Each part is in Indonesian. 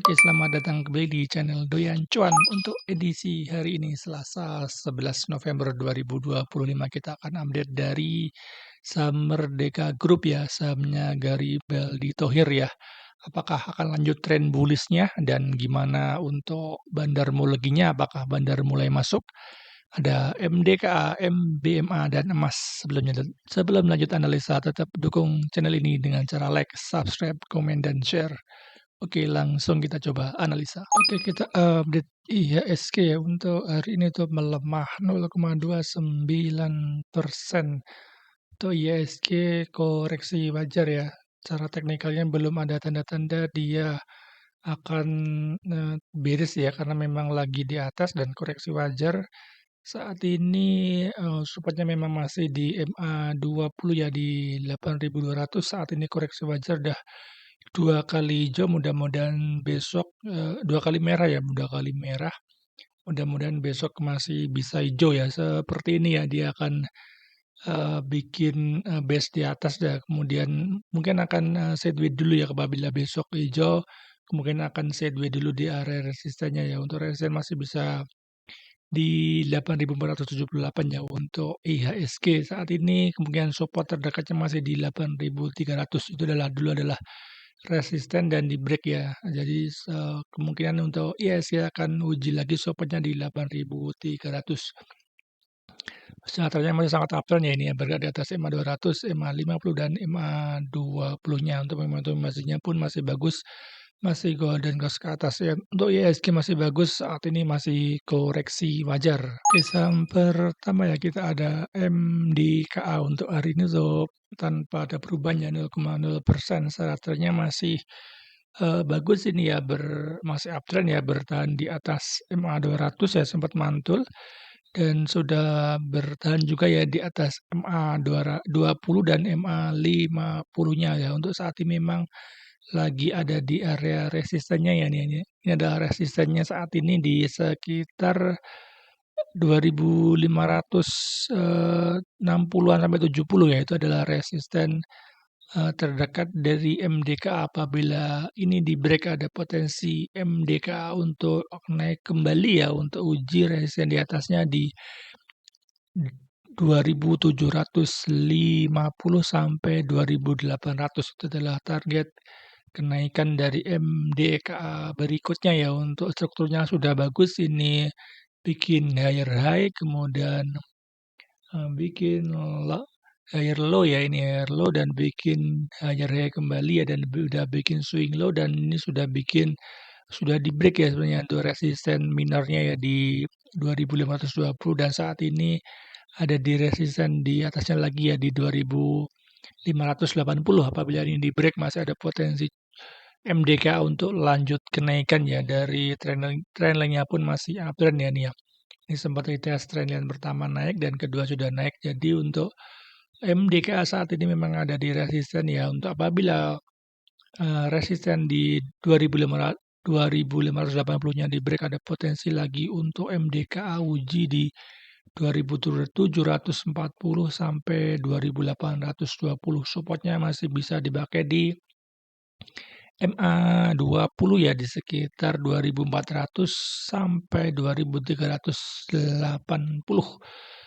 Oke, selamat datang kembali di channel Doyan Cuan. Untuk edisi hari ini Selasa 11 November 2025 kita akan update dari saham Merdeka Group ya, sahamnya Garibaldi Thohir ya. Apakah akan lanjut tren bullish-nya dan gimana untuk bandarmologinya, apakah bandar mulai masuk? Ada MDKA, MBMA, dan emas sebelumnya. Sebelum lanjut analisa, tetap dukung channel ini dengan cara like, subscribe, komen, dan share. Oke, langsung kita coba analisa. Oke, kita update IHSG ya. Untuk hari ini tuh melemah 0,29%. Untuk IHSG koreksi wajar ya. Cara teknikalnya belum ada tanda-tanda dia akan bearish ya, karena memang lagi di atas dan koreksi wajar. Saat ini supportnya memang masih di MA20 ya, di 8.200. Saat ini koreksi wajar dah 2 kali hijau, mudah-mudahan besok 2 kali merah ya, 2 kali merah. Mudah-mudahan besok masih bisa hijau ya, seperti ini ya, dia akan bikin base di atas ya, kemudian mungkin akan sideways dulu ya. Apabila besok hijau, kemungkinan akan sideways dulu di area resistennya ya. Untuk resisten masih bisa di 8.478 ya. Untuk IHSG saat ini kemungkinan support terdekatnya masih di 8.300. Itu adalah resisten dan di break ya. Jadi kemungkinan untuk IHSG akan uji lagi supportnya di 8.300. Chartnya masih sangat uptrend ya, ini ya, berada di atas MA200, MA50 dan MA20-nya. Untuk momentum masihnya pun masih bagus, masih golden cross ke atas ya. Untuk IHSG masih bagus, saat ini masih koreksi wajar. Oke, saham pertama ya, kita ada MDKA. Untuk hari ini so, tanpa ada perubahan ya, 0,0%. Chartnya masih bagus ini ya, masih uptrend ya, bertahan di atas MA200 ya, sempat mantul dan sudah bertahan juga ya di atas MA20 dan MA50-nya ya. Untuk saat ini memang lagi ada di area resistennya ya, ini adalah resistennya saat ini di sekitar 2.560-an sampai 70 ya. Itu adalah resisten terdekat dari MDKA. Apabila ini di break, ada potensi MDKA untuk naik kembali ya, untuk uji resisten di atasnya di 2.750 sampai 2.800. Itu adalah target kenaikan dari MDKA berikutnya ya. Untuk strukturnya sudah bagus, ini bikin higher high, kemudian bikin higher low ya, ini higher low dan bikin higher high kembali ya, dan udah bikin swing low, dan ini sudah di break ya sebenarnya untuk resisten minornya ya di 2.520, dan saat ini ada di resisten di atasnya lagi ya di 2.580. Apabila ini di break, masih ada potensi MDK untuk lanjut kenaikan ya. Dari trend line-nya pun masih uptrend ya nih ya. Ini sempat retest trend line pertama naik dan kedua sudah naik. Jadi untuk MDK saat ini memang ada di resisten ya. Untuk apabila resisten di 2.580-nya di break, ada potensi lagi untuk MDKA uji di 2.740 sampai 2.820. Supportnya masih bisa dipakai di MA20 ya, di sekitar 2.400 sampai 2.380.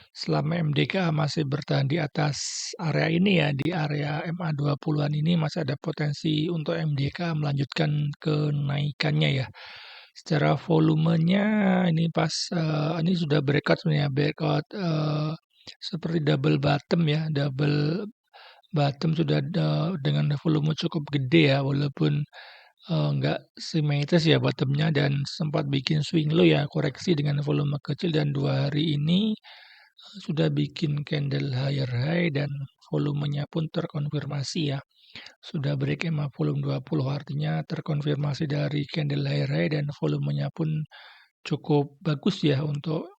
Selama MDK masih bertahan di atas area ini ya, di area MA20-an ini masih ada potensi untuk MDK melanjutkan kenaikannya ya. Secara volumenya ini ini sudah breakout sebenarnya, breakout seperti double bottom ya, double bottom sudah dengan volume cukup gede ya, walaupun nggak simetris ya bottomnya, dan sempat bikin swing low ya, koreksi dengan volume kecil, dan 2 hari ini sudah bikin candle higher high dan volumenya pun terkonfirmasi ya. Sudah break EMA volume 20, artinya terkonfirmasi dari candle higher high dan volumenya pun cukup bagus ya. Untuk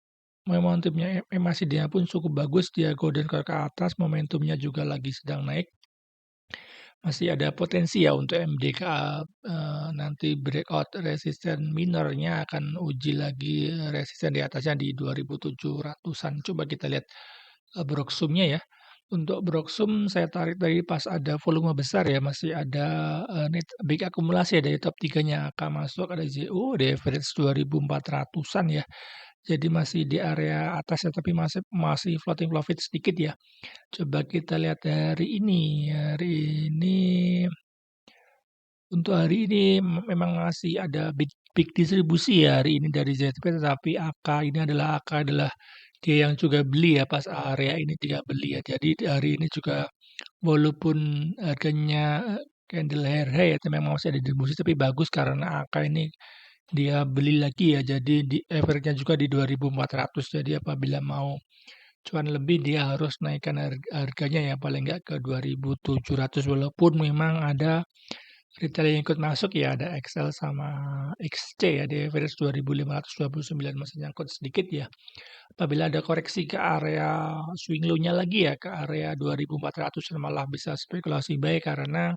momentumnya MACD-nya pun cukup bagus, dia golden ke atas, momentumnya juga lagi sedang naik. Masih ada potensi ya untuk MDK nanti breakout resisten minornya, akan uji lagi resisten di atasnya di 2.700-an. Coba kita lihat Broksumnya ya. Untuk Broksum saya tarik tadi pas ada volume besar ya, masih ada, net big akumulasi ya dari top 3-nya akan masuk, ada JU, ada average 2.400-an ya. Jadi masih di area atas ya, tapi masih masih floating profit sedikit ya. Coba kita lihat hari ini untuk hari ini memang masih ada big big distribusi ya hari ini dari ZP, tetapi AK adalah dia yang juga beli ya pas area ini dia beli ya. Jadi hari ini juga walaupun harganya candle high ya, itu memang masih ada distribusi tapi bagus karena AK ini dia beli lagi ya. Jadi di average-nya juga di 2.400. Jadi apabila mau cuan lebih dia harus naikkan harganya ya paling nggak ke 2.700 walaupun memang ada retail yang ikut masuk ya ada XL sama XC ya di average 2.529 masih nyangkut sedikit ya. Apabila ada koreksi ke area swing low-nya lagi ya ke area 2.400 malah bisa spekulasi baik karena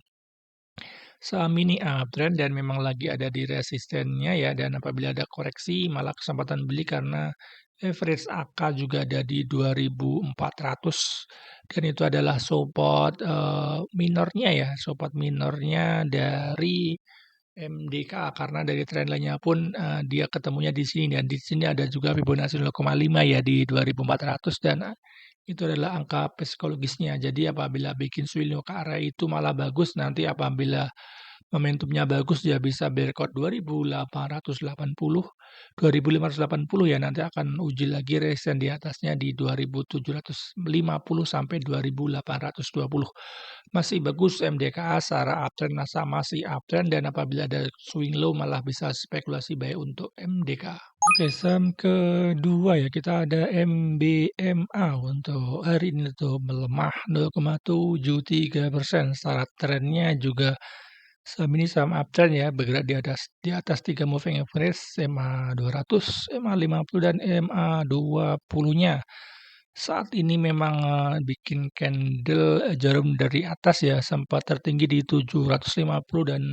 saham ini uptrend dan memang lagi ada di resistennya ya dan apabila ada koreksi malah kesempatan beli karena average AK juga ada di 2.400 dan itu adalah support minornya ya, support minornya dari MDKA karena dari trendline-nya pun dia ketemunya di sini dan di sini ada juga Fibonacci 0,5 ya di 2.400 dan itu adalah angka psikologisnya. Jadi apabila bikin swing ke arah itu malah bagus nanti apabila momentumnya bagus dia bisa breakout 2.880, 2.580 ya nanti akan uji lagi resistance di atasnya di 2.750 sampai 2.820. Masih bagus MDKA secara uptrend masih uptrend dan apabila ada swing low malah bisa spekulasi baik untuk MDKA. Oke, saham kedua ya kita ada MBMA untuk hari ini tuh melemah 0,73%. Secara trennya juga saham ini saham uptrend ya, bergerak di atas 3 moving average, EMA 200, EMA 50 dan EMA 20-nya. Saat ini memang bikin candle jarum dari atas ya, sempat tertinggi di 750 dan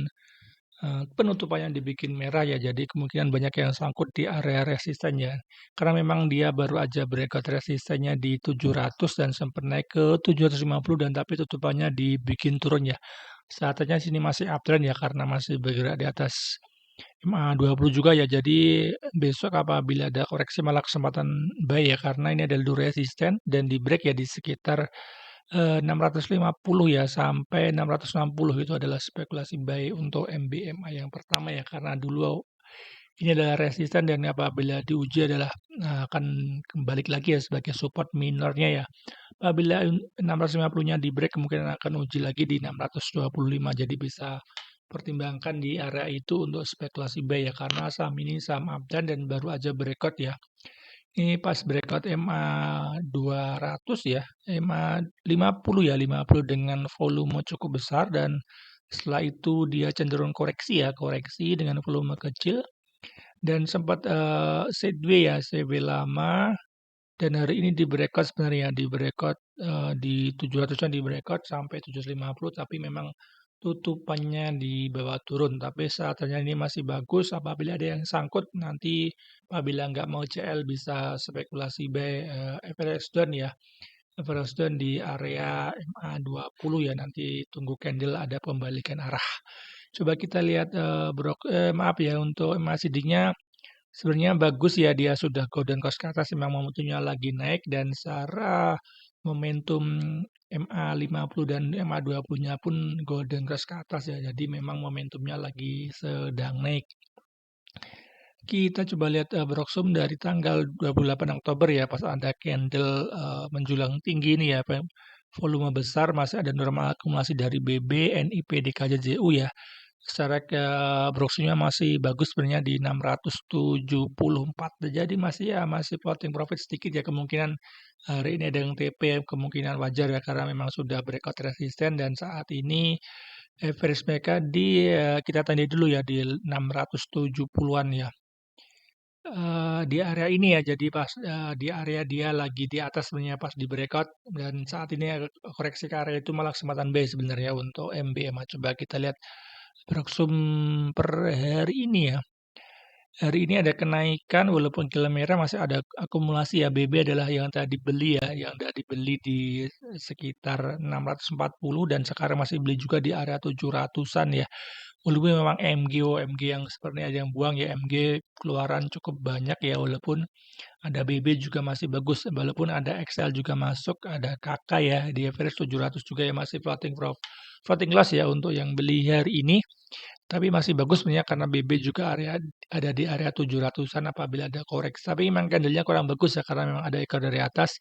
penutupannya dibikin merah ya, jadi kemungkinan banyak yang sangkut di area resistennya. Karena memang dia baru aja breakout resistennya di 700 dan sempat naik ke 750 dan tapi tutupannya dibikin turun ya. Saatnya sini masih uptrend ya karena masih bergerak di atas MA20 juga ya. Jadi besok apabila ada koreksi malah kesempatan buy ya karena ini adalah dua resisten dan di break ya di sekitar 650 ya sampai 660 itu adalah spekulasi buy untuk MBMA yang pertama ya karena dulu ini adalah resisten dan apabila diuji adalah akan kembali lagi ya sebagai support minornya ya. Apabila 650-nya di break kemungkinan akan uji lagi di 625 jadi bisa pertimbangkan di area itu untuk spekulasi buy ya karena saham ini saham uptrend dan baru aja breakout ya. Ini pas breakout MA 200 ya, MA 50 ya, 50 dengan volume cukup besar dan setelah itu dia cenderung koreksi ya, koreksi dengan volume kecil dan sempat sideways ya, sideways lama dan hari ini di breakout sebenarnya di breakout di 700-an di breakout sampai 750 tapi memang tutupannya di bawah turun. Tapi saatnya ini masih bagus apabila ada yang sangkut nanti apabila nggak mau CL bisa spekulasi buy average down ya. Average down di area MA20 ya nanti tunggu candle ada pembalikan arah. Coba kita lihat maaf ya untuk MACD-nya sebenarnya bagus ya dia sudah golden cross ke atas memang momentumnya lagi naik dan secara momentum MA50 dan MA20-nya pun golden cross ke atas ya. Jadi memang momentumnya lagi sedang naik. Kita coba lihat Broksum dari tanggal 28 Oktober ya pas ada candle menjulang tinggi ini ya volume besar masih ada normal akumulasi dari BB, NIP, DKJJU ya. Secara Broksumnya masih bagus sebenarnya di 674. Jadi masih floating profit sedikit ya kemungkinan hari ini ada yang TP kemungkinan wajar ya karena memang sudah breakout resisten dan saat ini average mereka kita tanda dulu ya di 670-an ya. Di area ini ya, jadi pas di area dia lagi di atas sebenarnya pas di breakout dan saat ini koreksi ke area itu malah kesempatan buy sebenarnya untuk MBMA. Coba kita lihat Broksum per hari ini ya. Hari ini ada kenaikan walaupun kilau merah masih ada akumulasi ya. BB adalah yang tadi beli ya, yang tadi beli di sekitar 640 dan sekarang masih beli juga di area 700-an ya. Walaupun memang MG yang seperti ada yang buang ya, MG keluaran cukup banyak ya, walaupun ada BB juga masih bagus, walaupun ada XL juga masuk, ada KK ya di average 700 juga ya, masih floating loss ya untuk yang beli hari ini. Tapi masih bagus sebenarnya karena BB juga ada di area 700-an apabila ada koreksi. Tapi memang candlenya kurang bagus ya karena memang ada ekor dari atas.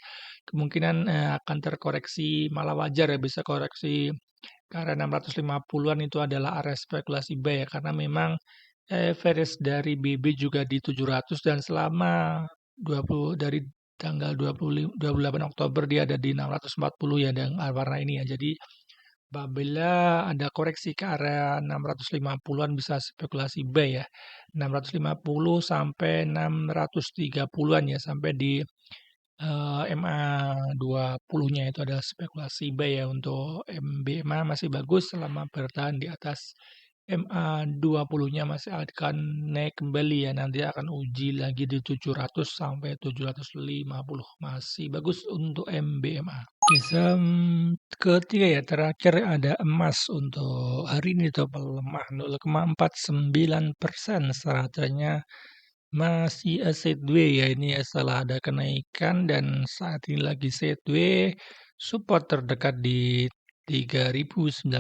Kemungkinan akan terkoreksi malah wajar ya bisa koreksi ke area 650-an itu adalah area spekulasi buy ya karena memang average dari BB juga di 700 dan selama 20 dari tanggal 25, 28 Oktober dia ada di 640 ya dengan warna ini ya. Jadi apabila ada koreksi ke area 650-an bisa spekulasi buy ya. 650 sampai 630-an ya sampai di MA 20-nya itu ada spekulasi buy ya untuk MBMA masih bagus selama bertahan di atas MA 20-nya masih akan naik kembali ya nanti akan uji lagi di 700 sampai 750 masih bagus untuk MBMA. Kisah ketiga ya terakhir ada emas untuk hari ini tuh melemah 0,49%, seratanya masih sideways ya ini ya setelah ada kenaikan dan saat ini lagi sideways, support terdekat di 3.970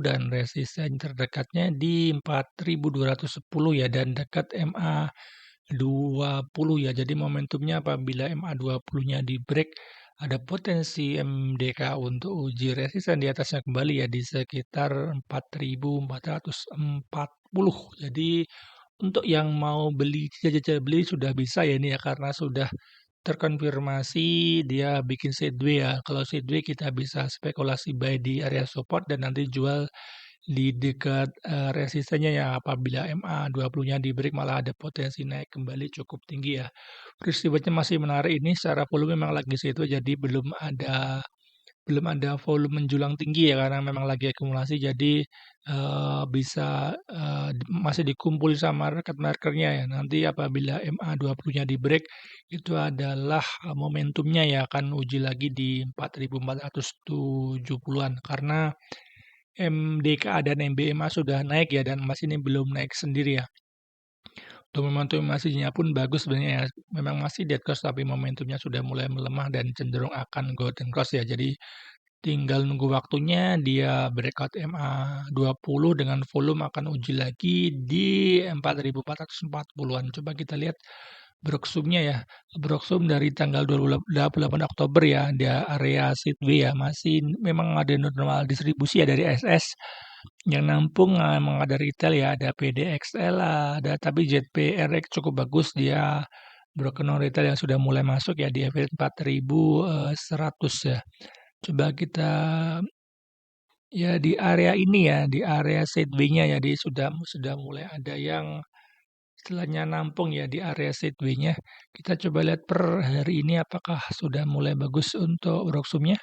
dan resisten terdekatnya di 4.210 ya dan dekat MA 20 ya. Jadi momentumnya apabila MA 20-nya di break ada potensi MDK untuk uji resisten di atasnya kembali ya di sekitar 4.440. Jadi untuk yang mau beli jajal beli sudah bisa ya ini ya karena sudah terkonfirmasi dia bikin sideways ya. Kalau sideways kita bisa spekulasi buy di area support dan nanti jual di dekat resistennya ya apabila MA 20-nya di break malah ada potensi naik kembali cukup tinggi ya. Peristiwanya masih menarik ini secara volume memang lagi situ jadi belum ada volume menjulang tinggi ya karena memang lagi akumulasi jadi bisa masih dikumpul sama market-markernya ya. Nanti apabila MA 20-nya di break itu adalah momentumnya ya akan uji lagi di 4.470-an karena MDKA dan MBMA sudah naik ya dan emas ini belum naik sendiri ya. Untuk momentum emasnya pun bagus sebenarnya ya. Memang masih dead cross tapi momentumnya sudah mulai melemah dan cenderung akan golden cross ya. Jadi tinggal nunggu waktunya dia breakout MA 20 dengan volume akan uji lagi di 4.440-an. Coba kita lihat Broksumnya ya. Broksum dari tanggal 28 Oktober ya, dia area sideways ya, masih memang ada normal distribusi ya dari SS yang nampung memang ada retail ya, ada PDXL, ada tapi ZPRX cukup bagus dia broken non retail yang sudah mulai masuk ya di average 4.100 ya. Coba kita ya di area ini ya, di area sideways-nya ya, dia sudah mulai ada yang istilahnya nampung ya di area sideways-nya. Kita coba lihat per hari ini apakah sudah mulai bagus untuk Broksumnya.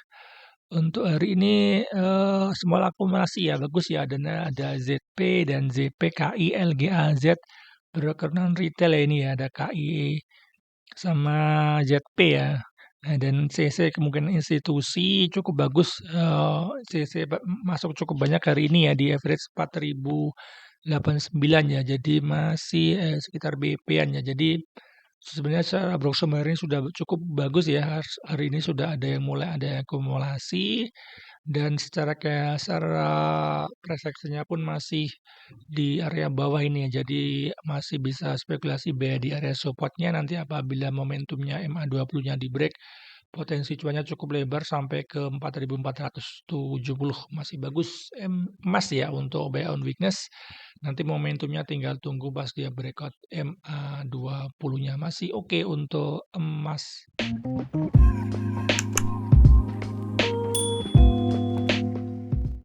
Untuk hari ini small akumulasi ya bagus ya ada ZP dan ZPKI LGAZ broker non retail ya ini ya ada KI sama ZP ya. Nah, dan CC kemungkinan institusi cukup bagus. CC masuk cukup banyak hari ini ya di average 4.089 ya. Jadi masih sekitar BP-an ya. Jadi sebenarnya secara broker hari ini sudah cukup bagus ya. Hari ini sudah ada yang mulai ada akumulasi dan secara price action-nya pun masih di area bawah ini ya. Jadi masih bisa spekulasi buy di area support-nya nanti apabila momentumnya MA 20-nya di break potensi cuannya cukup lebar sampai ke 4.470 masih bagus emas ya untuk buy on weakness. Nanti momentumnya tinggal tunggu pas dia breakout MA 20-nya masih oke untuk emas.